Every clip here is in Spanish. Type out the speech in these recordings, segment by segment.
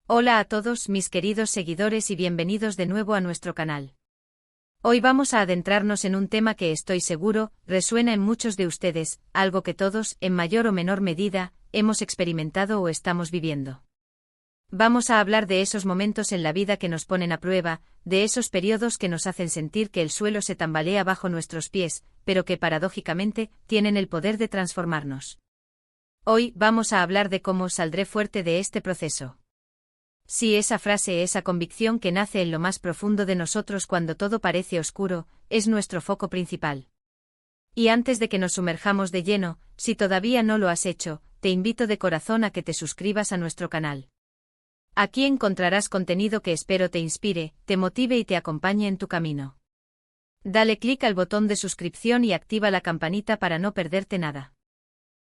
Hola a todos mis queridos seguidores y bienvenidos de nuevo a nuestro canal. Hoy vamos a adentrarnos en un tema que estoy seguro resuena en muchos de ustedes, algo que todos, en mayor o menor medida, hemos experimentado o estamos viviendo. Vamos a hablar de esos momentos en la vida que nos ponen a prueba, de esos periodos que nos hacen sentir que el suelo se tambalea bajo nuestros pies, pero que paradójicamente tienen el poder de transformarnos. Hoy vamos a hablar de cómo saldré fuerte de este proceso. Sí, esa frase, esa convicción que nace en lo más profundo de nosotros cuando todo parece oscuro, es nuestro foco principal. Y antes de que nos sumerjamos de lleno, si todavía no lo has hecho, te invito de corazón a que te suscribas a nuestro canal. Aquí encontrarás contenido que espero te inspire, te motive y te acompañe en tu camino. Dale clic al botón de suscripción y activa la campanita para no perderte nada.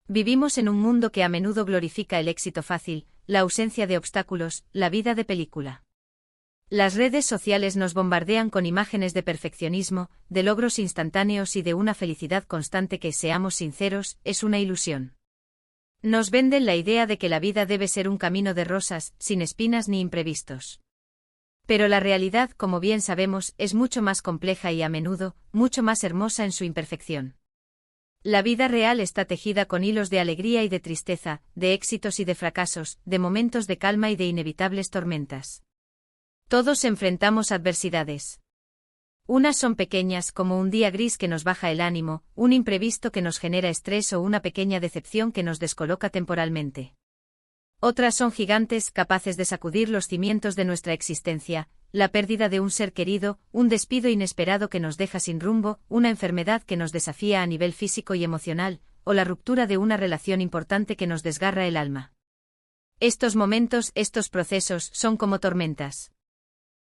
Vivimos en un mundo que a menudo glorifica el éxito fácil, la ausencia de obstáculos, la vida de película. Las redes sociales nos bombardean con imágenes de perfeccionismo, de logros instantáneos y de una felicidad constante que, seamos sinceros, es una ilusión. Nos venden la idea de que la vida debe ser un camino de rosas, sin espinas ni imprevistos. Pero la realidad, como bien sabemos, es mucho más compleja y a menudo, mucho más hermosa en su imperfección. La vida real está tejida con hilos de alegría y de tristeza, de éxitos y de fracasos, de momentos de calma y de inevitables tormentas. Todos enfrentamos adversidades. Unas son pequeñas, como un día gris que nos baja el ánimo, un imprevisto que nos genera estrés o una pequeña decepción que nos descoloca temporalmente. Otras son gigantes, capaces de sacudir los cimientos de nuestra existencia, la pérdida de un ser querido, un despido inesperado que nos deja sin rumbo, una enfermedad que nos desafía a nivel físico y emocional, o la ruptura de una relación importante que nos desgarra el alma. Estos momentos, estos procesos, son como tormentas.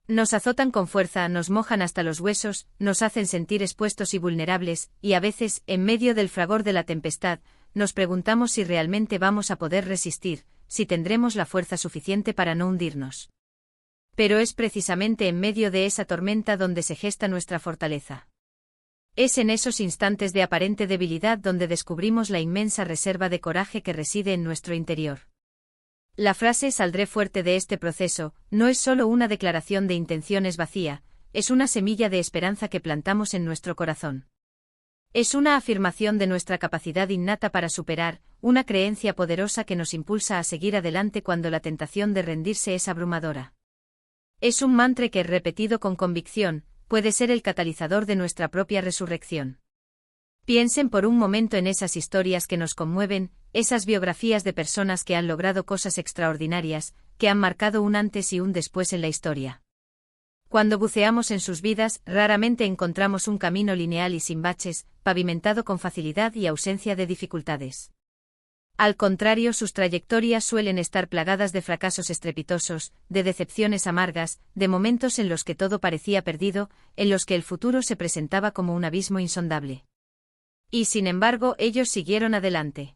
Nos azotan con fuerza, nos mojan hasta los huesos, nos hacen sentir expuestos y vulnerables, y a veces, en medio del fragor de la tempestad, nos preguntamos si realmente vamos a poder resistir, si tendremos la fuerza suficiente para no hundirnos. Pero es precisamente en medio de esa tormenta donde se gesta nuestra fortaleza. Es en esos instantes de aparente debilidad donde descubrimos la inmensa reserva de coraje que reside en nuestro interior. La frase "saldré fuerte de este proceso" no es solo una declaración de intenciones vacía, es una semilla de esperanza que plantamos en nuestro corazón. Es una afirmación de nuestra capacidad innata para superar, una creencia poderosa que nos impulsa a seguir adelante cuando la tentación de rendirse es abrumadora. Es un mantra que, repetido con convicción, puede ser el catalizador de nuestra propia resurrección. Piensen por un momento en esas historias que nos conmueven, esas biografías de personas que han logrado cosas extraordinarias, que han marcado un antes y un después en la historia. Cuando buceamos en sus vidas, raramente encontramos un camino lineal y sin baches, pavimentado con facilidad y ausencia de dificultades. Al contrario, sus trayectorias suelen estar plagadas de fracasos estrepitosos, de decepciones amargas, de momentos en los que todo parecía perdido, en los que el futuro se presentaba como un abismo insondable. Y sin embargo, ellos siguieron adelante.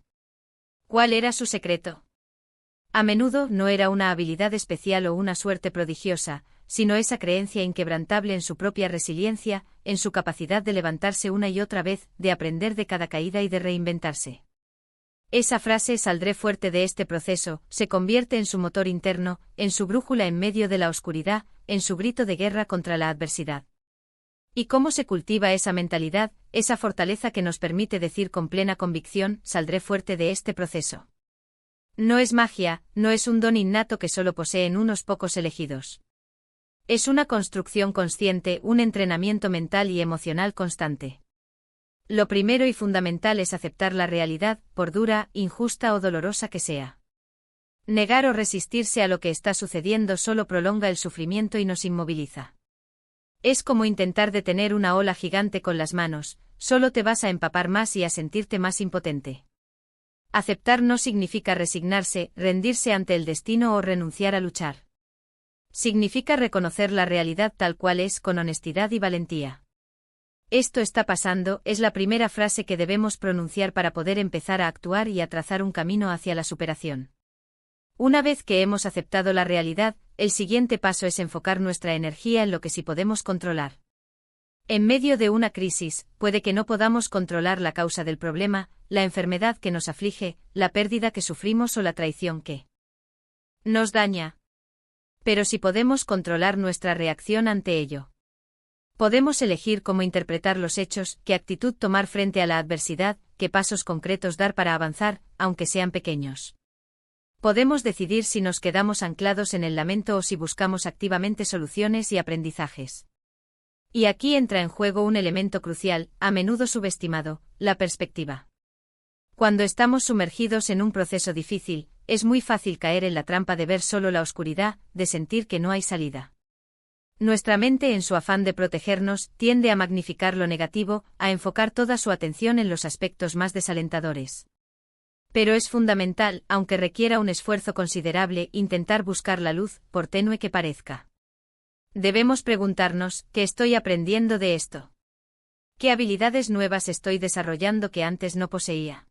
¿Cuál era su secreto? A menudo no era una habilidad especial o una suerte prodigiosa, sino esa creencia inquebrantable en su propia resiliencia, en su capacidad de levantarse una y otra vez, de aprender de cada caída y de reinventarse. Esa frase "saldré fuerte de este proceso" se convierte en su motor interno, en su brújula en medio de la oscuridad, en su grito de guerra contra la adversidad. ¿Y cómo se cultiva esa mentalidad, esa fortaleza que nos permite decir con plena convicción "saldré fuerte de este proceso"? No es magia, no es un don innato que solo poseen unos pocos elegidos. Es una construcción consciente, un entrenamiento mental y emocional constante. Lo primero y fundamental es aceptar la realidad, por dura, injusta o dolorosa que sea. Negar o resistirse a lo que está sucediendo solo prolonga el sufrimiento y nos inmoviliza. Es como intentar detener una ola gigante con las manos, solo te vas a empapar más y a sentirte más impotente. Aceptar no significa resignarse, rendirse ante el destino o renunciar a luchar. Significa reconocer la realidad tal cual es con honestidad y valentía. Esto está pasando es la primera frase que debemos pronunciar para poder empezar a actuar y a trazar un camino hacia la superación. Una vez que hemos aceptado la realidad, el siguiente paso es enfocar nuestra energía en lo que sí podemos controlar. En medio de una crisis, puede que no podamos controlar la causa del problema, la enfermedad que nos aflige, la pérdida que sufrimos o la traición que nos daña. pero si podemos controlar nuestra reacción ante ello. Podemos elegir cómo interpretar los hechos, qué actitud tomar frente a la adversidad, qué pasos concretos dar para avanzar, aunque sean pequeños. Podemos decidir si nos quedamos anclados en el lamento o si buscamos activamente soluciones y aprendizajes. Y aquí entra en juego un elemento crucial, a menudo subestimado, la perspectiva. Cuando estamos sumergidos en un proceso difícil, es muy fácil caer en la trampa de ver solo la oscuridad, de sentir que no hay salida. Nuestra mente, en su afán de protegernos, tiende a magnificar lo negativo, a enfocar toda su atención en los aspectos más desalentadores. Pero es fundamental, aunque requiera un esfuerzo considerable, intentar buscar la luz, por tenue que parezca. Debemos preguntarnos, ¿qué estoy aprendiendo de esto? ¿Qué habilidades nuevas estoy desarrollando que antes no poseía?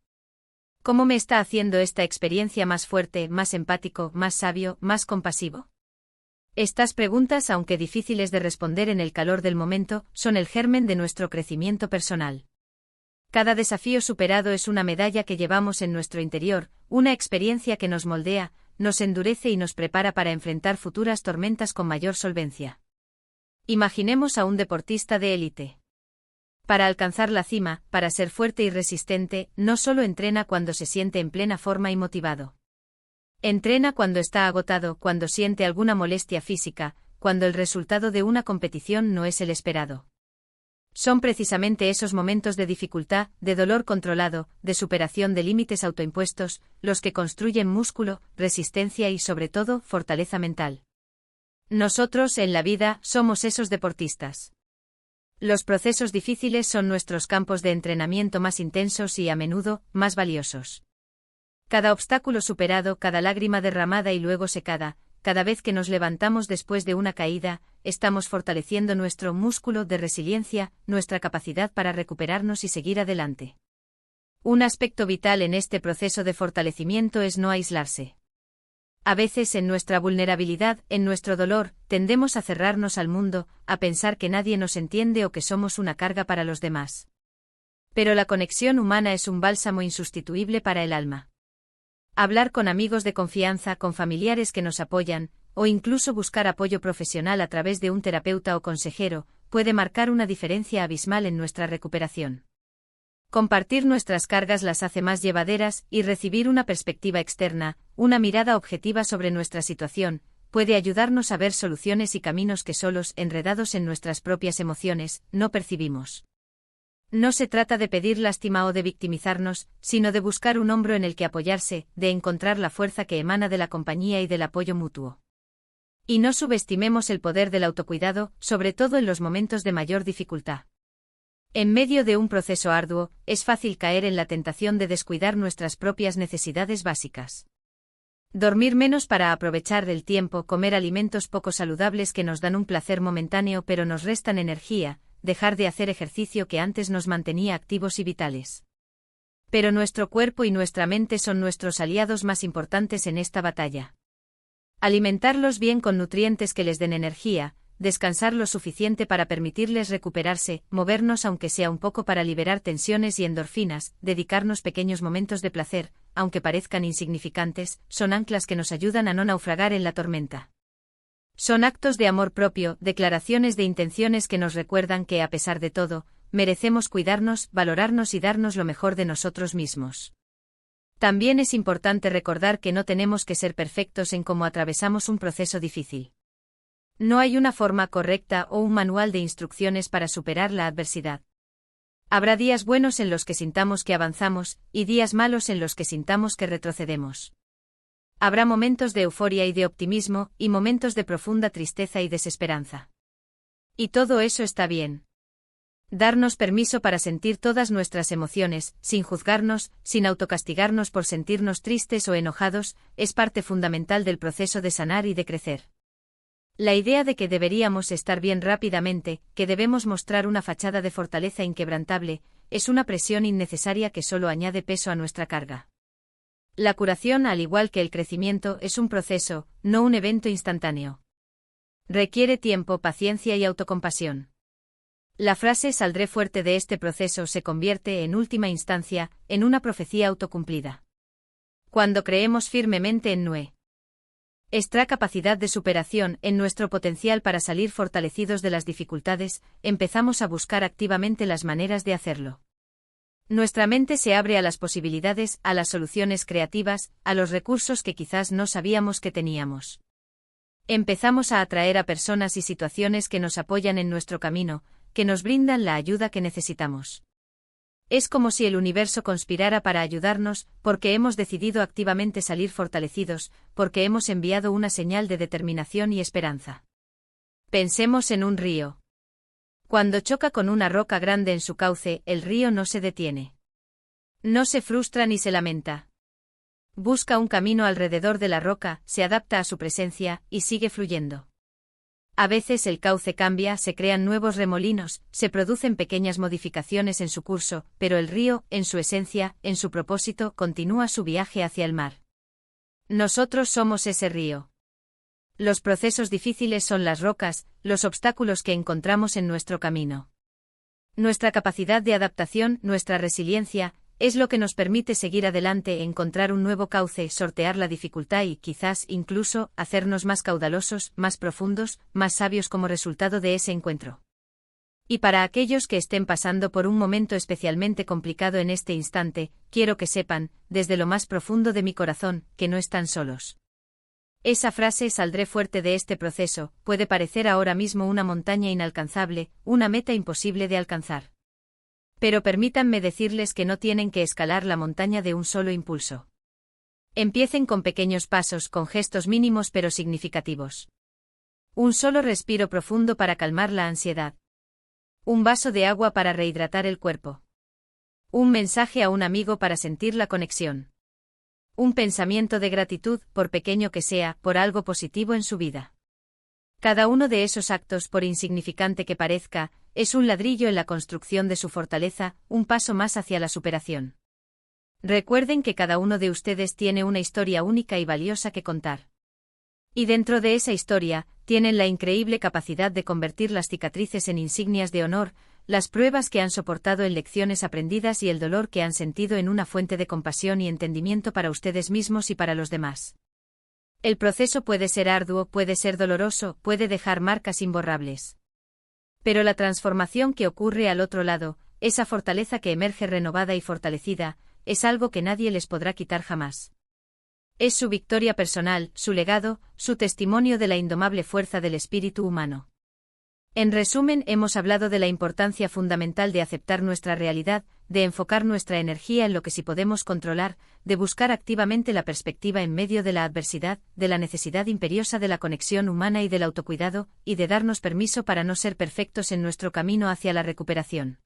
¿Cómo me está haciendo esta experiencia más fuerte, más empático, más sabio, más compasivo? Estas preguntas, aunque difíciles de responder en el calor del momento, son el germen de nuestro crecimiento personal. Cada desafío superado es una medalla que llevamos en nuestro interior, una experiencia que nos moldea, nos endurece y nos prepara para enfrentar futuras tormentas con mayor solvencia. Imaginemos a un deportista de élite. Para alcanzar la cima, para ser fuerte y resistente, no solo entrena cuando se siente en plena forma y motivado. Entrena cuando está agotado, cuando siente alguna molestia física, cuando el resultado de una competición no es el esperado. Son precisamente esos momentos de dificultad, de dolor controlado, de superación de límites autoimpuestos, los que construyen músculo, resistencia y, sobre todo, fortaleza mental. Nosotros, en la vida, somos esos deportistas. Los procesos difíciles son nuestros campos de entrenamiento más intensos y, a menudo, más valiosos. Cada obstáculo superado, cada lágrima derramada y luego secada, cada vez que nos levantamos después de una caída, estamos fortaleciendo nuestro músculo de resiliencia, nuestra capacidad para recuperarnos y seguir adelante. Un aspecto vital en este proceso de fortalecimiento es no aislarse. A veces, en nuestra vulnerabilidad, en nuestro dolor, tendemos a cerrarnos al mundo, a pensar que nadie nos entiende o que somos una carga para los demás. Pero la conexión humana es un bálsamo insustituible para el alma. Hablar con amigos de confianza, con familiares que nos apoyan, o incluso buscar apoyo profesional a través de un terapeuta o consejero, puede marcar una diferencia abismal en nuestra recuperación. Compartir nuestras cargas las hace más llevaderas, y recibir una perspectiva externa, una mirada objetiva sobre nuestra situación, puede ayudarnos a ver soluciones y caminos que solos, enredados en nuestras propias emociones, no percibimos. No se trata de pedir lástima o de victimizarnos, sino de buscar un hombro en el que apoyarse, de encontrar la fuerza que emana de la compañía y del apoyo mutuo. Y no subestimemos el poder del autocuidado, sobre todo en los momentos de mayor dificultad. En medio de un proceso arduo, es fácil caer en la tentación de descuidar nuestras propias necesidades básicas. Dormir menos para aprovechar el tiempo, comer alimentos poco saludables que nos dan un placer momentáneo pero nos restan energía, dejar de hacer ejercicio que antes nos mantenía activos y vitales. Pero nuestro cuerpo y nuestra mente son nuestros aliados más importantes en esta batalla. Alimentarlos bien con nutrientes que les den energía, descansar lo suficiente para permitirles recuperarse, movernos aunque sea un poco para liberar tensiones y endorfinas, dedicarnos pequeños momentos de placer, aunque parezcan insignificantes, son anclas que nos ayudan a no naufragar en la tormenta. Son actos de amor propio, declaraciones de intenciones que nos recuerdan que, a pesar de todo, merecemos cuidarnos, valorarnos y darnos lo mejor de nosotros mismos. También es importante recordar que no tenemos que ser perfectos en cómo atravesamos un proceso difícil. No hay una forma correcta o un manual de instrucciones para superar la adversidad. Habrá días buenos en los que sintamos que avanzamos, y días malos en los que sintamos que retrocedemos. Habrá momentos de euforia y de optimismo, y momentos de profunda tristeza y desesperanza. Y todo eso está bien. Darnos permiso para sentir todas nuestras emociones, sin juzgarnos, sin autocastigarnos por sentirnos tristes o enojados, es parte fundamental del proceso de sanar y de crecer. La idea de que deberíamos estar bien rápidamente, que debemos mostrar una fachada de fortaleza inquebrantable, es una presión innecesaria que solo añade peso a nuestra carga. La curación, al igual que el crecimiento, es un proceso, no un evento instantáneo. Requiere tiempo, paciencia y autocompasión. La frase "saldré fuerte de este proceso" se convierte, en última instancia, en una profecía autocumplida. Cuando creemos firmemente en Nuestra capacidad de superación, en nuestro potencial para salir fortalecidos de las dificultades, empezamos a buscar activamente las maneras de hacerlo. Nuestra mente se abre a las posibilidades, a las soluciones creativas, a los recursos que quizás no sabíamos que teníamos. Empezamos a atraer a personas y situaciones que nos apoyan en nuestro camino, que nos brindan la ayuda que necesitamos. Es como si el universo conspirara para ayudarnos, porque hemos decidido activamente salir fortalecidos, porque hemos enviado una señal de determinación y esperanza. Pensemos en un río. Cuando choca con una roca grande en su cauce, el río no se detiene. No se frustra ni se lamenta. Busca un camino alrededor de la roca, se adapta a su presencia, y sigue fluyendo. A veces el cauce cambia, se crean nuevos remolinos, se producen pequeñas modificaciones en su curso, pero el río, en su esencia, en su propósito, continúa su viaje hacia el mar. Nosotros somos ese río. Los procesos difíciles son las rocas, los obstáculos que encontramos en nuestro camino. Nuestra capacidad de adaptación, nuestra resiliencia, es lo que nos permite seguir adelante, encontrar un nuevo cauce, sortear la dificultad y, quizás, incluso, hacernos más caudalosos, más profundos, más sabios como resultado de ese encuentro. Y para aquellos que estén pasando por un momento especialmente complicado en este instante, quiero que sepan, desde lo más profundo de mi corazón, que no están solos. Esa frase "saldré fuerte de este proceso" puede parecer ahora mismo una montaña inalcanzable, una meta imposible de alcanzar. Pero permítanme decirles que no tienen que escalar la montaña de un solo impulso. Empiecen con pequeños pasos, con gestos mínimos pero significativos. Un solo respiro profundo para calmar la ansiedad. Un vaso de agua para rehidratar el cuerpo. Un mensaje a un amigo para sentir la conexión. Un pensamiento de gratitud, por pequeño que sea, por algo positivo en su vida. Cada uno de esos actos, por insignificante que parezca, es un ladrillo en la construcción de su fortaleza, un paso más hacia la superación. Recuerden que cada uno de ustedes tiene una historia única y valiosa que contar. Y dentro de esa historia, tienen la increíble capacidad de convertir las cicatrices en insignias de honor, las pruebas que han soportado en lecciones aprendidas y el dolor que han sentido en una fuente de compasión y entendimiento para ustedes mismos y para los demás. El proceso puede ser arduo, puede ser doloroso, puede dejar marcas imborrables. Pero la transformación que ocurre al otro lado, esa fortaleza que emerge renovada y fortalecida, es algo que nadie les podrá quitar jamás. Es su victoria personal, su legado, su testimonio de la indomable fuerza del espíritu humano. En resumen, hemos hablado de la importancia fundamental de aceptar nuestra realidad, de enfocar nuestra energía en lo que sí podemos controlar, de buscar activamente la perspectiva en medio de la adversidad, de la necesidad imperiosa de la conexión humana y del autocuidado, y de darnos permiso para no ser perfectos en nuestro camino hacia la recuperación.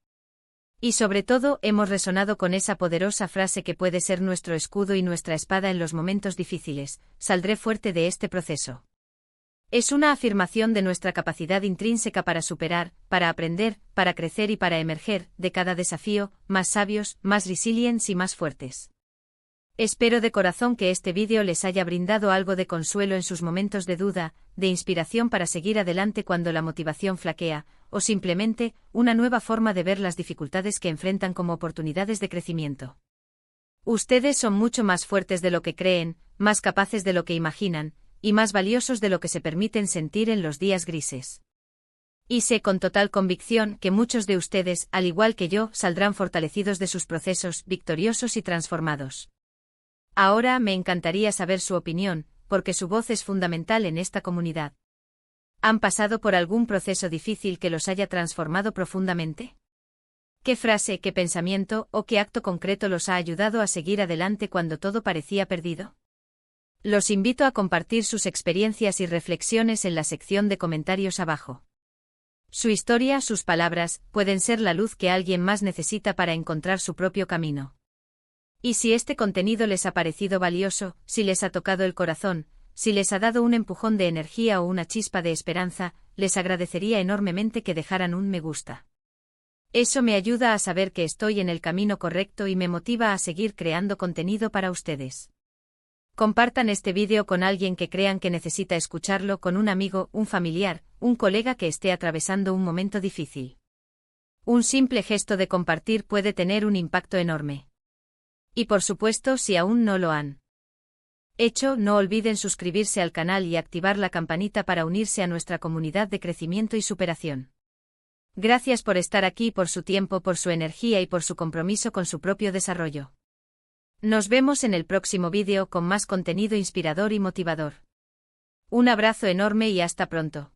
Y sobre todo, hemos resonado con esa poderosa frase que puede ser nuestro escudo y nuestra espada en los momentos difíciles: saldré fuerte de este proceso. Es una afirmación de nuestra capacidad intrínseca para superar, para aprender, para crecer y para emerger, de cada desafío, más sabios, más resilientes y más fuertes. Espero de corazón que este vídeo les haya brindado algo de consuelo en sus momentos de duda, de inspiración para seguir adelante cuando la motivación flaquea, o simplemente, una nueva forma de ver las dificultades que enfrentan como oportunidades de crecimiento. Ustedes son mucho más fuertes de lo que creen, más capaces de lo que imaginan, y más valiosos de lo que se permiten sentir en los días grises. Y sé con total convicción que muchos de ustedes, al igual que yo, saldrán fortalecidos de sus procesos, victoriosos y transformados. Ahora me encantaría saber su opinión, porque su voz es fundamental en esta comunidad. ¿Han pasado por algún proceso difícil que los haya transformado profundamente? ¿Qué frase, qué pensamiento o qué acto concreto los ha ayudado a seguir adelante cuando todo parecía perdido? Los invito a compartir sus experiencias y reflexiones en la sección de comentarios abajo. Su historia, sus palabras, pueden ser la luz que alguien más necesita para encontrar su propio camino. Y si este contenido les ha parecido valioso, si les ha tocado el corazón, si les ha dado un empujón de energía o una chispa de esperanza, les agradecería enormemente que dejaran un me gusta. Eso me ayuda a saber que estoy en el camino correcto y me motiva a seguir creando contenido para ustedes. Compartan este vídeo con alguien que crean que necesita escucharlo, con un amigo, un familiar, un colega que esté atravesando un momento difícil. Un simple gesto de compartir puede tener un impacto enorme. Y por supuesto, si aún no lo han Hecho, no olviden suscribirse al canal y activar la campanita para unirse a nuestra comunidad de crecimiento y superación. Gracias por estar aquí, por su tiempo, por su energía y por su compromiso con su propio desarrollo. Nos vemos en el próximo vídeo con más contenido inspirador y motivador. Un abrazo enorme y hasta pronto.